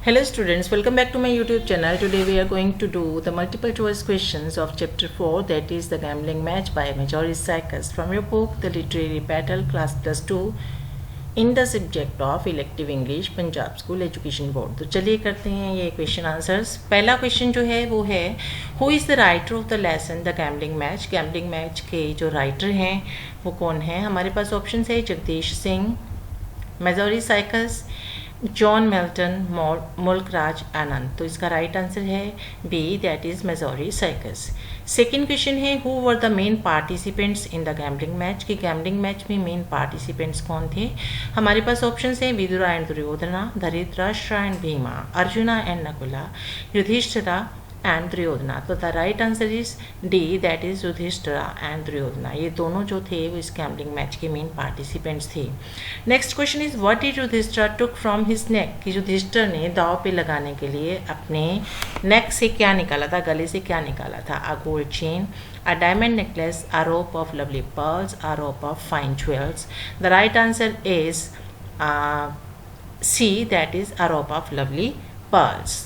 Hello students, welcome back to my YouTube channel. Today we are going to do the multiple choice questions of chapter 4, that is the gambling match by Majority Cycus from your book The Literary Battle class plus 2 in the subject of elective English Punjab School Education Board. तो चलिए करते हैं ये question answers. पहला question जो है वो है who is the writer of the lesson the gambling match. Gambling match के जो राइटर हैं वो कौन है। हमारे पास ऑप्शन है Jagdish Singh, Marjorie Sykes, John Milton, Mulk Raj Anand. तो इसका राइट आंसर है B, that is Marjorie Sykes. Second question है who were the main participants in the gambling match. कि गैम्बलिंग मैच में मेन पार्टिसिपेंट्स कौन थे। हमारे पास ऑप्शन है Vidura and Duryodhana, Dhritarashtra and Bhima, Arjuna and Nakula, Yudhishthira and Duryodhana. तो the right answer is D, that is Yudhishthira and Duryodhana. ये दोनों जो थे वो इस गैम्बलिंग मैच के मेन पार्टिसिपेंट्स थे। Next question is what did Yudhishthira took from his neck. कि युधिष्ठिर ने दाव पे लगाने के लिए अपने नेक से क्या निकाला था, गले से क्या निकाला था। A gold chain, a diamond necklace, a rope of lovely pearls, a rope of fine jewels. The right answer is C, that is a rope of lovely pearls.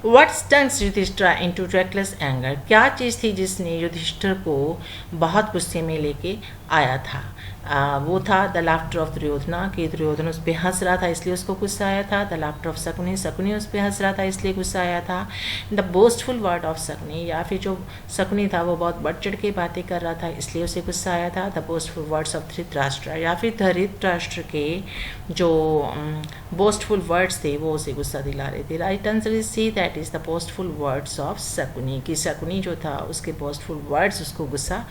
What stung Yudhishthira into reckless anger। क्या चीज़ थी जिसने युधिष्ठिर को बहुत गुस्से में लेके आया था। वो था द लाफ्टर ऑफ दुर्योधना, कि दुर्योधन उस पर हंस रहा था इसलिए उसको गुस्सा आया था। The laughter of Shakuni, Shakuni उस पर हंस रहा था इसलिए गुस्सा आया था। The boastful word of Shakuni, या फिर जो शकुनी था वो बहुत बढ़ चढ़ के बातें कर रहा था इसलिए उसे गुस्सा आया था। The boastful words of Dhritarashtra, या फिर धृतराष्ट्र के जो बोस्टफुल वर्ड्स थे वो उसे गुस्सा दिला रहे थे। Right answer is C, that is the boastful words of Shakuni. कि शकुनी जो था उसके बोस्टफुल वर्ड्स उसको गुस्सा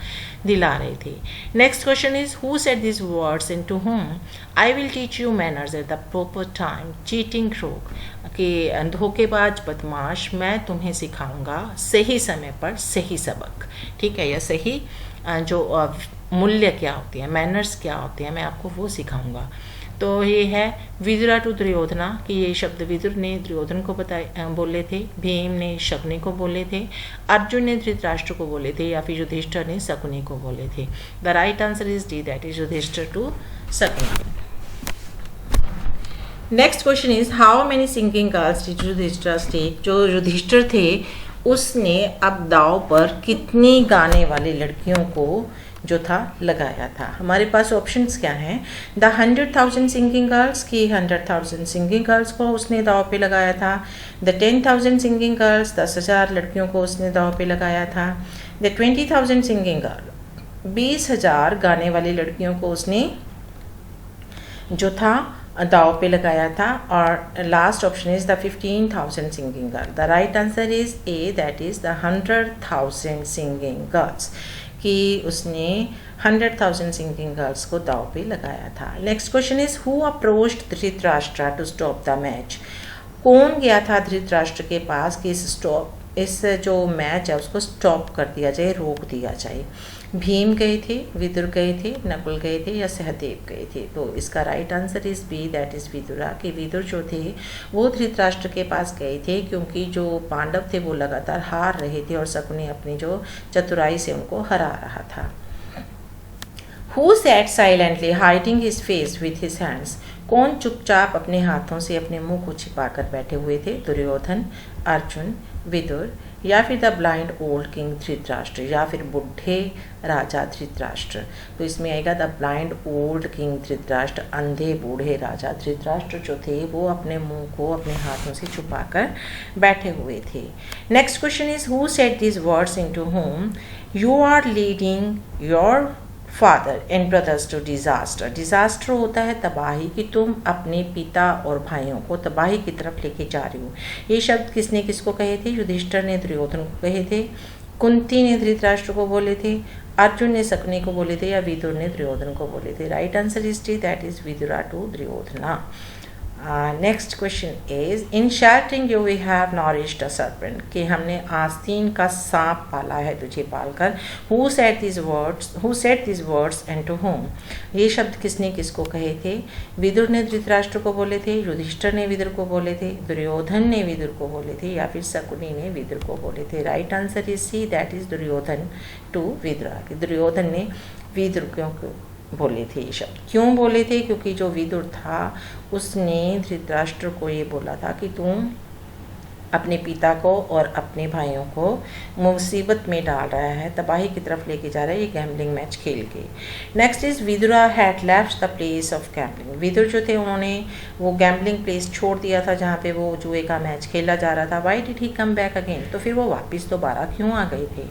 दिला रहे थे। Next question is who said these words and to whom। I will teach you manners at the proper time, cheating crook। कि धोखेबाज बदमाश, मैं तुम्हें सिखाऊंगा सही समय पर सही सबक। ठीक है, या सही जो मूल्य क्या होती है, मैनर्स क्या होती है, मैं आपको वो सिखाऊंगा। तो ये है विदुरा टू दुर्योधना, कि ये शब्द विदुर ने दुर्योधन को बोले थे, भीम ने शकुनी को बोले थे, अर्जुन ने धृतराष्ट्र को बोले थे, या फिर युधिष्ठिर ने शकुनी को बोले थे। The right answer is D, that is Yudhishthir to Shakuni. Next question is how many singing girls did Yudhishthir take. जो युधिष्ठिर थे उसने अब दाव पर कितनी गाने वाली लड़कियों को जो था लगाया था। हमारे पास ऑप्शंस क्या हैं। द 100,000 सिंगिंग गर्ल्स, की 100,000 सिंगिंग गर्ल्स को उसने दाव पे लगाया था। द 10,000 सिंगिंग गर्ल्स, 10,000 लड़कियों को उसने दाव पे लगाया था। द 20,000 सिंगिंग गर्ल, 20,000 गाने वाली लड़कियों को उसने जो था दाव पे लगाया था। और last option is the 15,000 singing girl. The right answer is a, that is the 100,000 singing girls, कि उसने 100,000 सिंगिंग गर्ल्स को दाव पे लगाया था। Next question is who approached Dhritarashtra to stop the match. कौन गया था धृतराष्ट्र के पास कि इस जो मैच है उसको स्टॉप कर दिया जाए, रोक दिया जाए। भीम गए थे, विदुर गए थे, नकुल गए थे, या सहदेव गए थे। तो इसका right answer is B, that is Vidura. कि विदुर जो थे वो धृतराष्ट्र के पास गए थे क्योंकि जो पांडव थे वो लगातार हार रहे थे और शकुनी अपनी जो चतुराई से उनको हरा रहा था। Who sat silently hiding his face with his hands. कौन चुपचाप अपने हाथों से अपने मुंह को छिपाकर बैठे हुए थे। दुर्योधन, अर्जुन, विदुर, या फिर the blind old king Dhritarashtra, या फिर बुढ़े राजा धृतराष्ट्र। तो इसमें आएगा the blind old king Dhritarashtra, अंधे बूढ़े राजा धृतराष्ट्र जो थे वो अपने मुंह को अपने हाथों से छुपाकर बैठे हुए थे। Next question is who said this words unto him. You are leading your father and brothers to disaster. Disaster होता है तबाही, कि तुम अपने पिता और भाइयों को तबाही की तरफ लेके जा रही हो। ये शब्द किसने किसको कहे थे। युधिष्ठिर ने दुर्योधन को कहे थे, कुंती ने धृतराष्ट्र को बोले थे, अर्जुन ने शकुनी को बोले थे, या विदुर ने दुर्योधन को बोले थे। Right answer is D, that is Vidura to Duryodhana. Next question is in sheltering you we have nourished a serpent. कि हमने आस्तीन का सांप पाला है तुझे पालकर। Who said this words and to whom. ये शब्द किसने किसको कहे थे। विदुर ने धृतराष्ट्र को बोले थे, युधिष्ठिर ने विदुर को बोले थे, दुर्योधन ने विदुर को बोले थे, या फिर शकुनी ने विदुर को बोले थे। Right answer is C, that is Duryodhan to Vidura. Duryodhan ने विदुर को बोले थे ये शब्द। क्यों बोले थे? क्योंकि जो विदुर था उसने धृतराष्ट्र को ये बोला था कि तुम अपने पिता को और अपने भाइयों को मुसीबत में डाल रहा है, तबाही की तरफ लेके जा रहा है ये गैम्बलिंग मैच खेल के। Next is Vidura had left the place of gambling. Vidur जो थे उन्होंने वो गैम्बलिंग प्लेस छोड़ दिया था जहाँ पे वो जुए का मैच खेला जा रहा था। Why did he come back again? तो फिर वो वापस दोबारा क्यों आ गए थे?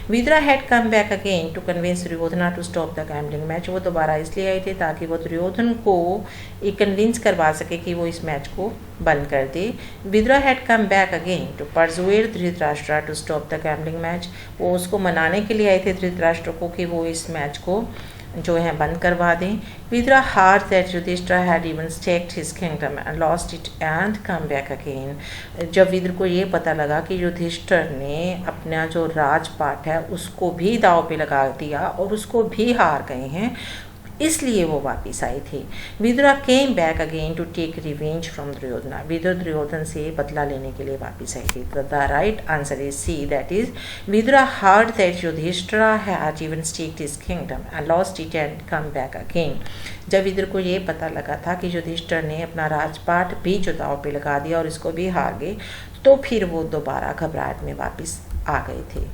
Vidura had come back again to convince Duryodhana to stop the gambling match. वो दोबारा इसलिए आए थे ताकि वो दुर्योधन को ये कन्विंस करवा सके कि वो इस मैच को बंद कर दे। Vidura had come back again to persuade Dhritarashtra to stop the gambling match. वो उसको मनाने के लिए आए थे धृतराष्ट्र को कि वो इस मैच को जो है बंद करवा दें। Vidura heard that Yudhishthir had even staked his kingdom and lost it and come back again. जब विदुर को ये पता लगा कि युधिष्ठिर ने अपना जो राजपाट है उसको भी दांव पे लगा दिया और उसको भी हार गए हैं, इसलिए वो वापस आए थे। Vidura came back again to take revenge from Duryodhana. Vidur Duryodhan से बदला लेने के लिए वापस आए थे। The right answer is C, that is Vidura heard that Yudhishthir had even staked his kingdom and lost it and come back again. जब विदुर को ये पता लगा था कि युधिष्ठिर ने अपना राजपाट भी जो दांव पे लगा दिया और इसको भी हार गए, तो फिर वो दोबारा घबराहट में वापस आ गए थे।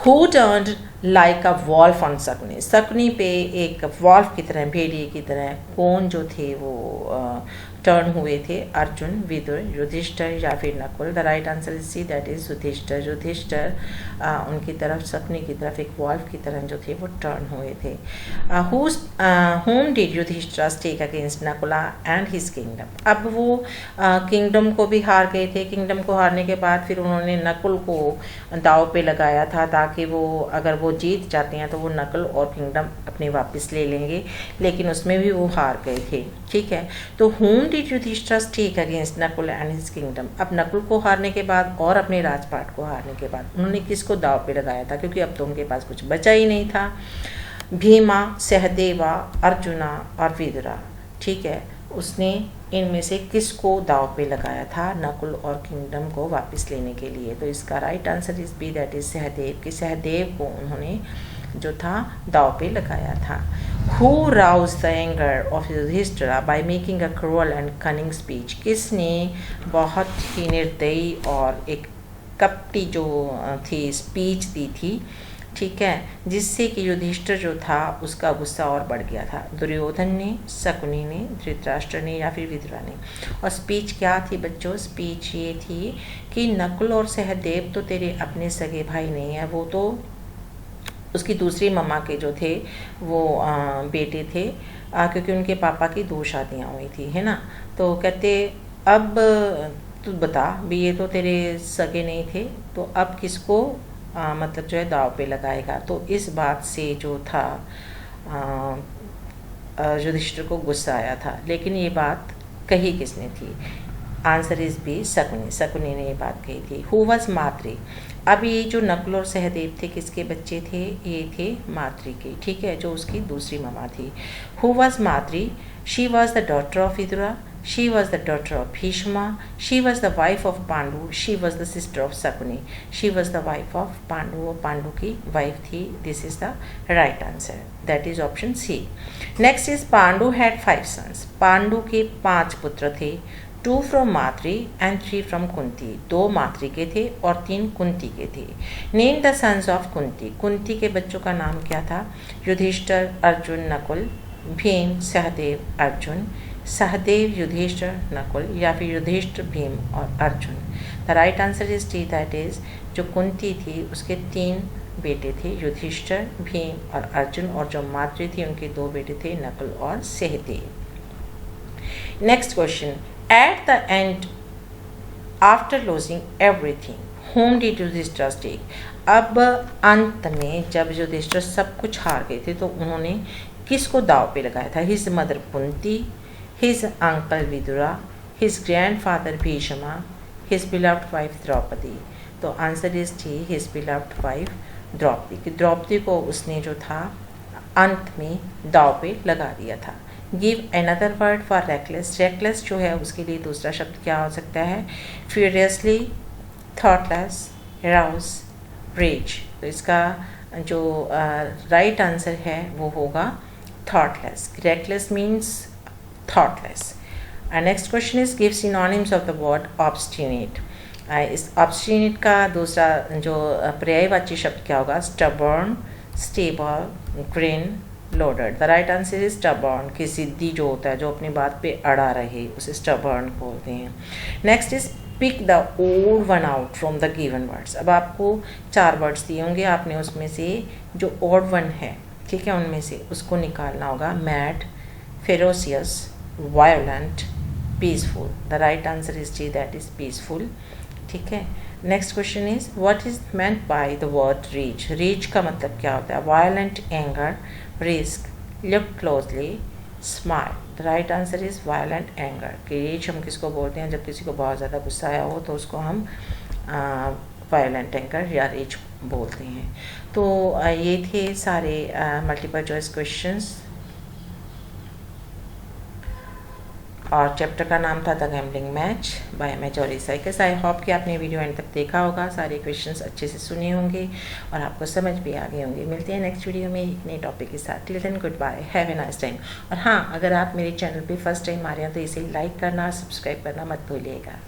Who turned like a wolf on Shakuni? Shakuni पे एक वॉल्फ की तरह, भेड़िए की तरह कौन जो थे वो टर्न हुए थे? अर्जुन, विदुर, युधिष्ठिर या फिर Nakul? The right answer is C, that is Yudhishthir. Yudhishthir उनकी तरफ, शकुनी की तरफ एक वॉल्फ की तरह जो थे वो टर्न हुए थे। whom did Yudhishthir take against Nakula and his kingdom? अब वो किंगडम को भी हार गए थे। किंगडम को हारने के बाद फिर उन्होंने नकुल को दाव पे लगाया था ताकि वो अगर वो जीत जाते हैं तो वो नकुल और किंगडम अपने वापस ले लेंगे, लेकिन उसमें भी वो हार गए थे। ठीक है, तो whom did Yudhishthir take against Nakul and his kingdom? अब नकुल को हारने के बाद और अपने राजपाट को हारने के बाद उन्होंने किसको दाव पे लगाया था? क्योंकि अब तो उनके पास कुछ बचा ही नहीं था। भीमा, सहदेवा, अर्जुना और विदुरा। ठीक है, उसने इनमें से किसको दाव पे लगाया था नकुल और किंगडम को वापस लेने के लिए? तो इसका right answer is B, that is Sahdev. कि सहदेव को उन्होंने जो था दाव पे लगाया था। Who roused the anger of Yudhishthira by making a cruel and cunning speech? किसने बहुत ही निर्दयी और एक कपटी जो थी स्पीच दी थी, ठीक है, जिससे कि युधिष्ठिर जो था उसका गुस्सा और बढ़ गया था? दुर्योधन ने, शकुनी ने, धृतराष्ट्र ने या फिर विदुरा ने? और स्पीच क्या थी बच्चों? स्पीच ये थी कि नकुल और सहदेव तो तेरे अपने सगे भाई नहीं है, वो तो उसकी दूसरी मम्मा के जो थे वो बेटे थे, क्योंकि उनके पापा की 2 शादियाँ हुई थी, है ना। तो कहते अब तू बता भी, ये तो तेरे सगे नहीं थे, तो अब किसको मतलब जो है दाव पे लगाएगा? तो इस बात से जो था युधिष्ठिर को गुस्सा आया था। लेकिन ये बात कही किसने थी? Answer is B, Shakuni. Shakuni ने ये बात कही थी। हु वॉज मातृ? अब ये जो नकुल और सहदेव थे किसके बच्चे थे? ये थे मातृ के, ठीक है, जो उसकी दूसरी ममा थी। Who was Madri? She was the daughter of Vidura, she was the daughter of Bhishma, she was the wife of Pandu, she was the sister of Shakuni. She was the wife of Pandu, वो पांडु की वाइफ थी। This is the right answer, that is option C. Next is Pandu had 5 sons. Pandu के 5 पुत्र थे। 2 from मातृ and 3 from Kunti. 2 मातृ के थे और 3 कुंती के थे। Name the sons of Kunti. Kunti के बच्चों का नाम क्या था? युधिष्ठिर, अर्जुन, नकुल, भीम, सहदेव, अर्जुन, सहदेव, युधिष्ठिर, नकुल या फिर युधिष्ठिर, भीम और Arjun? The right answer is D, that is जो कुंती थी उसके 3 बेटे थे, युधिष्ठिर, भीम और अर्जुन, और जो मातृ थी उनके 2 बेटे थे, नकुल और Sahdev. Next question, at the end after losing everything whom did Yudhishthir take? अब अंत में जब युधिष्ठिर सब कुछ हार गए थे तो उन्होंने किसको दाव पे लगाया था? His mother Kunti, his uncle Vidura, his grandfather Bhishma, his beloved wife Draupadi. तो answer is D, his beloved wife Draupadi. कि द्रौपदी को उसने जो था अंत में दाव पे लगा दिया था। Give another word for reckless. Reckless जो है उसके लिए दूसरा शब्द क्या हो सकता है? Furiously, thoughtless, rouse, rage. तो इसका जो राइट आंसर है वो होगा thoughtless. Reckless means thoughtless. Next question is give synonyms of the word obstinate. इस ऑब्स्टिनेट का दूसरा जो पर्यायवाची शब्द क्या होगा? Stubborn, stable, green, loaded. The right answer is stubborn, कि जिद्दी जो होता है, जो अपनी बात पे अड़ा रहे, उसे स्टबर्न बोलते हैं। Next is pick the odd one out from the given words. अब आपको 4 वर्ड्स दिए होंगे, आपने उसमें से जो ओड वन है, ठीक है, उनमें से उसको निकालना होगा। Mad, ferocious, violent, peaceful. The right answer is G, that is peaceful. ठीक है। Next question is what is meant by the word reach. Reach का मतलब क्या होता है? Violent anger, risk, look closely, smile. The right answer is violent anger. कि reach हम किसको बोलते हैं? जब किसी को बहुत ज़्यादा गुस्सा आया हो तो उसको हम वायलेंट एंगर या रीच बोलते हैं। तो ये थे सारे मल्टीपल चॉइस क्वेश्चंस, और चैप्टर का नाम था the gambling match by Marjorie Sykes. I hope कि आपने वीडियो एंड तक देखा होगा, सारे क्वेश्चंस अच्छे से सुने होंगे और आपको समझ भी आ गए होंगे। मिलते हैं नेक्स्ट वीडियो में एक नए टॉपिक के साथ। Till then goodbye, have a nice time. और हाँ, अगर आप मेरे चैनल पे फर्स्ट टाइम आ रहे हैं तो इसे लाइक करना, सब्सक्राइब करना मत भूलिएगा।